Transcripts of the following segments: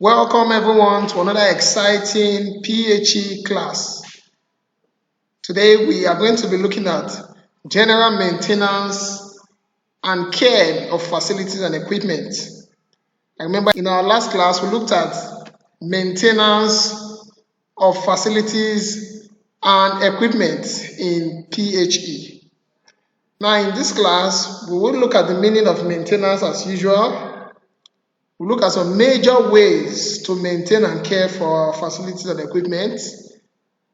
Welcome everyone to another exciting PHE class. Today we are going to be looking at general maintenance and care of facilities and equipment. I remember in our last class we looked at maintenance of facilities and equipment in PHE. Now in this class we will look at the meaning of maintenance as usual. We look at some major ways to maintain and care for our facilities and equipment.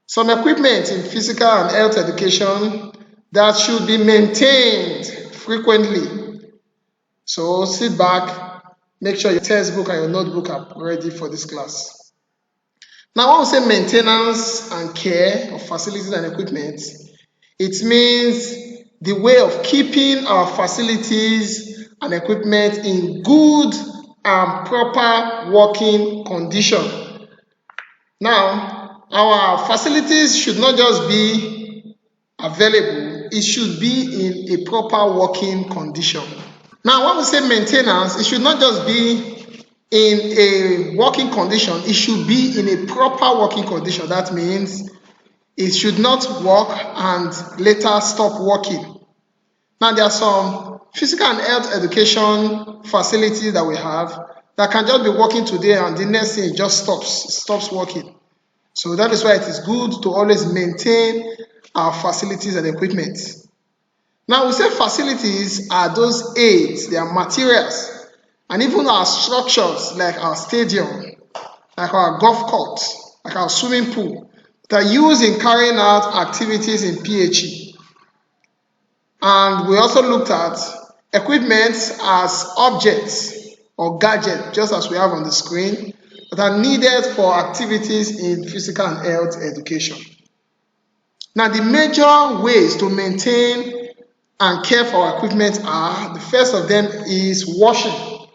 Some equipment in physical and health education that should be maintained frequently. So sit back, make sure your textbook and your notebook are ready for this class. Now when we say maintenance and care of facilities and equipment, it means the way of keeping our facilities and equipment in good and proper working condition. Now, our facilities should not just be available, it should be in a proper working condition. Now, when we say maintenance, it should not just be in a working condition, it should be in a proper working condition. That means it should not work and later stop working. Now, there are some physical and health education facilities that we have that can just be working today and the next thing it just stops working. So that is why it is good to always maintain our facilities and equipment. Now we say facilities are those aids, they are materials, and even our structures like our stadium, like our golf court, like our swimming pool, that are used in carrying out activities in PHE. And we also looked at equipment as objects or gadgets, just as we have on the screen, that are needed for activities in physical and health education. Now, the major ways to maintain and care for our equipment are, the first of them is washing.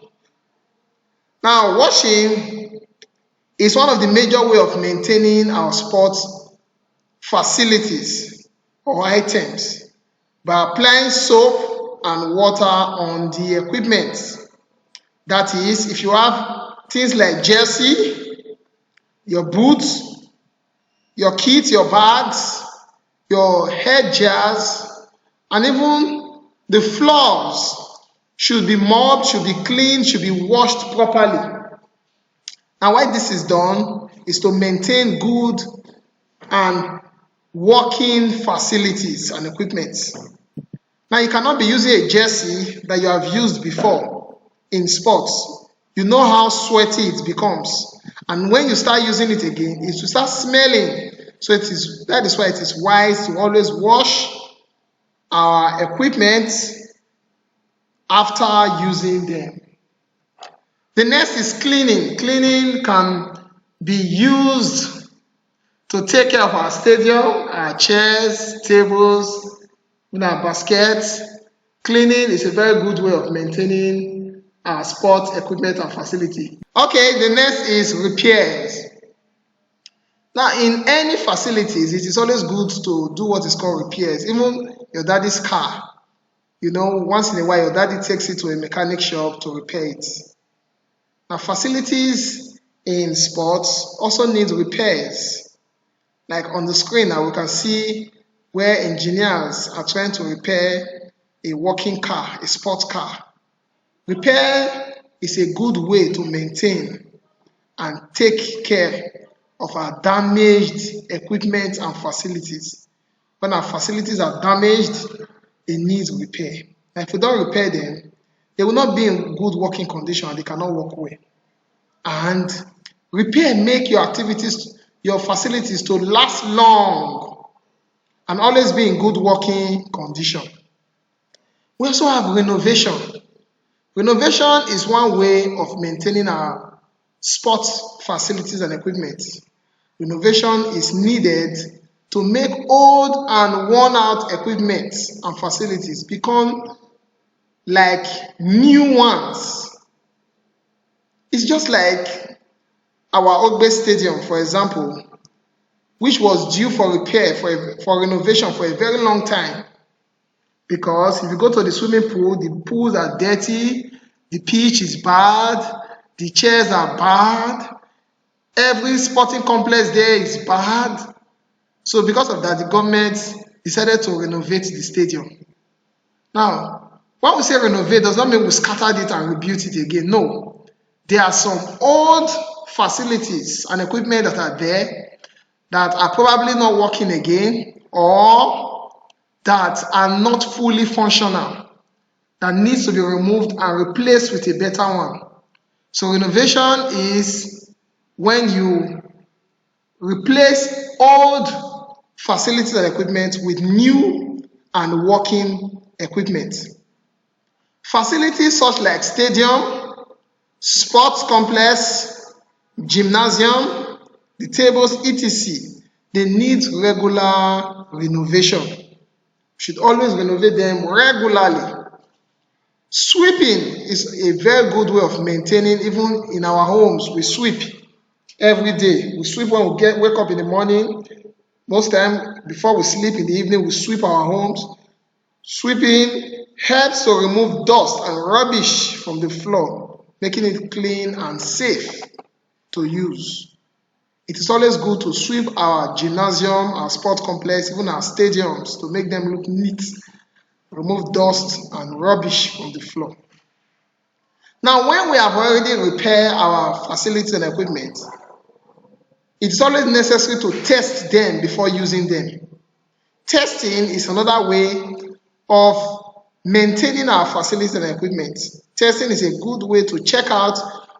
Now, washing is one of the major ways of maintaining our sports facilities or items by applying soap and water on the equipment. That is, if you have things like jersey, your boots, your kit, your bags, your head jars, and even the floors should be mopped, should be cleaned, should be washed properly. And why this is done is to maintain good and working facilities and equipment. Now, you cannot be using a jersey that you have used before in sports. You know how sweaty it becomes. And when you start using it again, it will start smelling. So that is why it is wise to always wash our equipment after using them. The next is cleaning. Cleaning can be used to take care of our stadium, our chairs, tables, our baskets. Cleaning is a very good way of maintaining our sports equipment and facility. Okay, the next is repairs. Now, in any facilities, it is always good to do what is called repairs. Even your daddy's car, once in a while your daddy takes it to a mechanic shop to repair it. Now, facilities in sports also need repairs. Like on the screen now, we can see where engineers are trying to repair a working car, a sports car. Repair is a good way to maintain and take care of our damaged equipment and facilities. When our facilities are damaged, it needs repair. And if we don't repair them, they will not be in good working condition and they cannot work well. And repair make your activities, your facilities to last long and always be in good working condition. We also have renovation. Renovation is one way of maintaining our sports facilities and equipment. Renovation is needed to make old and worn out equipment and facilities become like new ones. It's just like our Ogbe Stadium, for example, which was due for repair, for renovation for a very long time. Because if you go to the swimming pool, the pools are dirty, the pitch is bad, The chairs are bad. Every sporting complex there is bad. So because of that, the government decided to renovate the stadium. Now, when we say renovate, does not mean we scattered it and rebuilt it again. No. There are some old facilities and equipment that are there that are probably not working again, or that are not fully functional, that needs to be removed and replaced with a better one. So renovation is when you replace old facilities and equipment with new and working equipment. Facilities such like stadium, sports complex, gymnasium, the tables, etc., they need regular renovation. You should always renovate them regularly. Sweeping is a very good way of maintaining. Even in our homes, we sweep every day. We sweep when we wake up in the morning. Most time before we sleep in the evening, we sweep our homes. Sweeping helps to remove dust and rubbish from the floor, making it clean and safe to use. It is always good to sweep our gymnasium, our sport complex, even our stadiums, to make them look neat, remove dust and rubbish from the floor. Now, when we have already repaired our facilities and equipment, it's always necessary to test them before using them. Testing is another way of maintaining our facilities and equipment. Testing is a good way to check out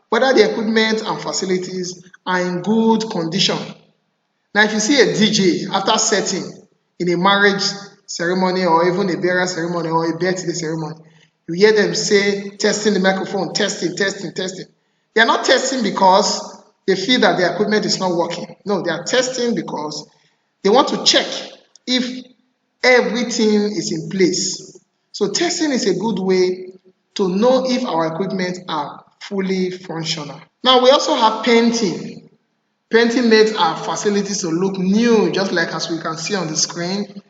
whether the equipment and facilities are in good condition. Now, if you see a DJ after setting in a marriage ceremony or even a burial ceremony or a birthday ceremony, you hear them say, testing the microphone, testing, testing, testing. They are not testing because they feel that their equipment is not working. No, they are testing because they want to check if everything is in place. So testing is a good way to know if our equipment are fully functional. Now, we also have painting. Painting makes our facilities to look new, just like as we can see on the screen.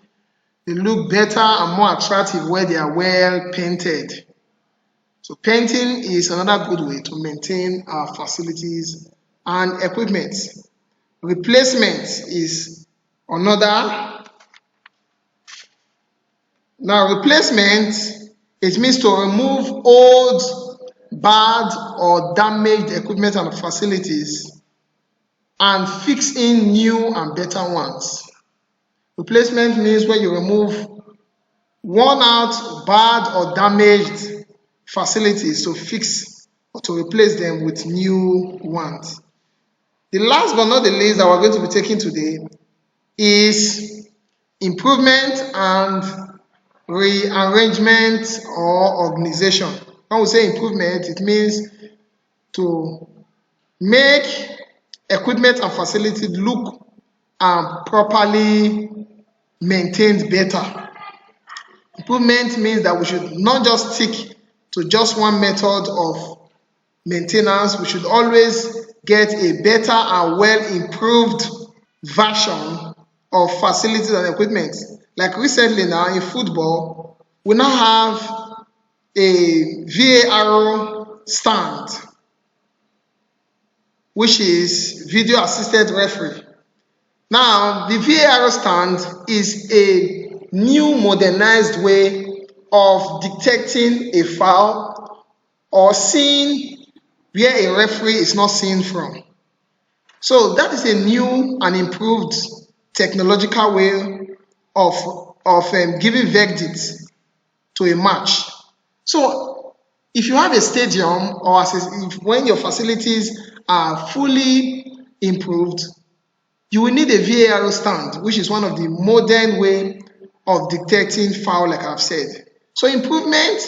They look better and more attractive where they are well painted. So painting is another good way to maintain our facilities and equipment. Replacement is another. Now, replacement, it means to remove old, bad, or damaged equipment and facilities and fix in new and better ones. Replacement means when you remove worn out, bad, or damaged facilities to fix or to replace them with new ones. The last but not the least that we're going to be taking today is improvement and rearrangement or organization. When we say improvement, it means to make equipment and facility look properly maintained better. Improvement means that we should not just stick to just one method of maintenance. We should always get a better and well improved version of facilities and equipment. Like recently now in football, we now have a VAR stand, which is video assisted referee. Now, the VAR stand is a new modernized way of detecting a foul or seeing where a referee is not seen from. So that is a new and improved technological way of giving verdicts to a match. So if you have a stadium or when your facilities are fully improved, you will need a VAR stand, which is one of the modern way of detecting foul, like I've said. So improvement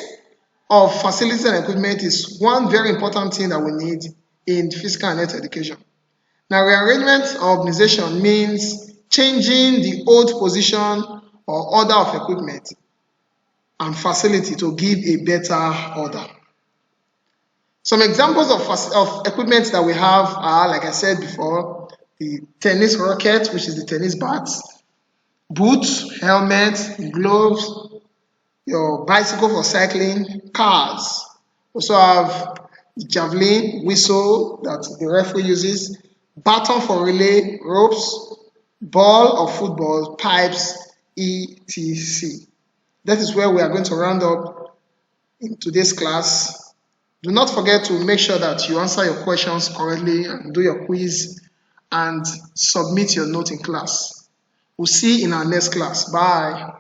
of facilities and equipment is one very important thing that we need in physical and health education. Now, rearrangement or organization means changing the old position or order of equipment and facility to give a better order. Some examples of equipment that we have are, like I said before, the tennis racket, which is the tennis bats, boots, helmets, gloves, your bicycle for cycling, cars. We also have javelin, whistle that the referee uses, baton for relay, ropes, ball or football, pipes, etc. That is where we are going to round up in today's class. Do not forget to make sure that you answer your questions correctly and do your quiz and submit your note in class. We'll see you in our next class. Bye.